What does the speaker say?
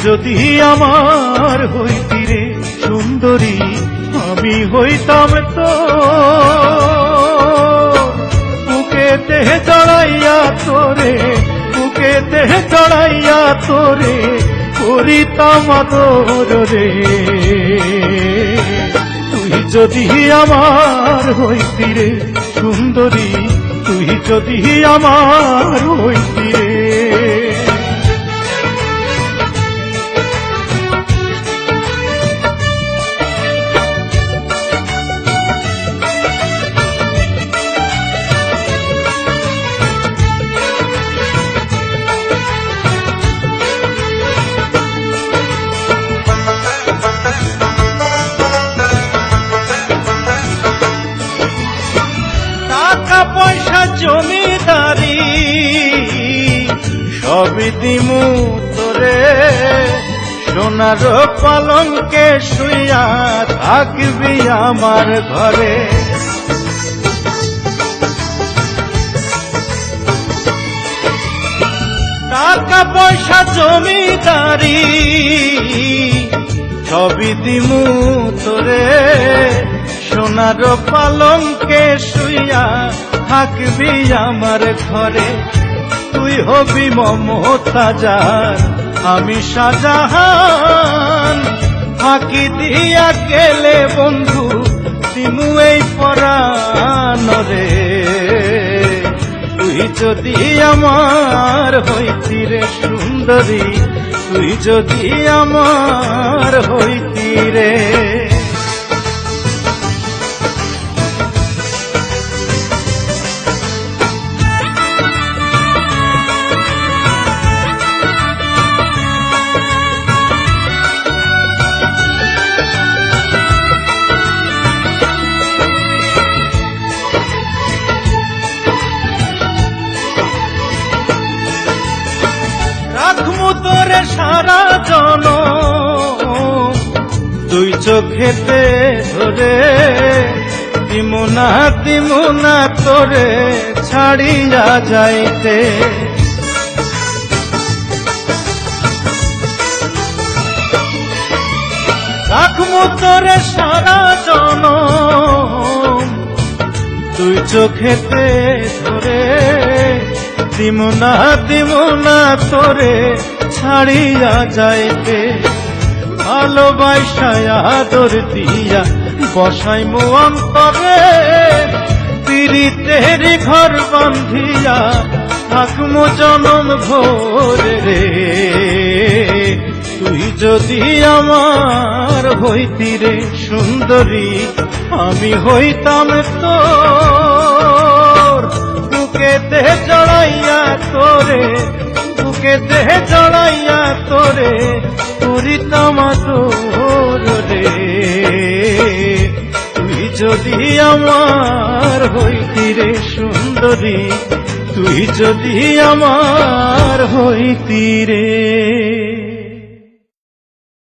যদি আমার হইতি রে সুন্দরী, আমি হইতাম তো বুকেতে জড়াইয়া তোরে, বুকেতে জড়াইয়া তোরে করিতাম আদর রে। তুই যদি আমার হইতি রে সুন্দরী, তুই যদি আমার হইতি রে। পয়সা জমিদারি সবই দিমু তোরে, সোনার পালঙ্কে শুইয়া থাকবি আমার ঘরে। টাকা পয়সা জমিদারি সবই দিমু তোরে, সোনার পালঙ্কে শুইয়া থাকবি আমার ঘরে। তুই হবি মমতাজার, আমি শাহজাহান, ফাঁকি দিয়া গেলে বন্ধু দিমু এই পরাণ রে। তুই যদি আমার হইতি রে সুন্দরী, তুই যদি আমার হইতি রে। রাখমু তোরে সারা জনম দুই চোখেতে ধরে, দিমু না তোরে ছাড়িয়া যাইতে। রাখমু তোরে সারা জনম দুই চোখেতে ধরে, দিমু না তোরে ছাড়িয়া যাইতে। ভালোবাসায় আদর দিয়া বসাইমু অন্তরে, পীড়িতের ঘর বান্ধিয়া থাকমু জনম ভোরে রে। তুই যদি আমার হইতি রে সুন্দরী, আমি হইতাম তোর বুকেতে জড়াইয়া তোরে, বুকেতে জড়াইয়া তোরে করিতাম আদর রে। তুই যদি আমার হইতি রে সুন্দরী, তুই যদি আমার হইতি রে।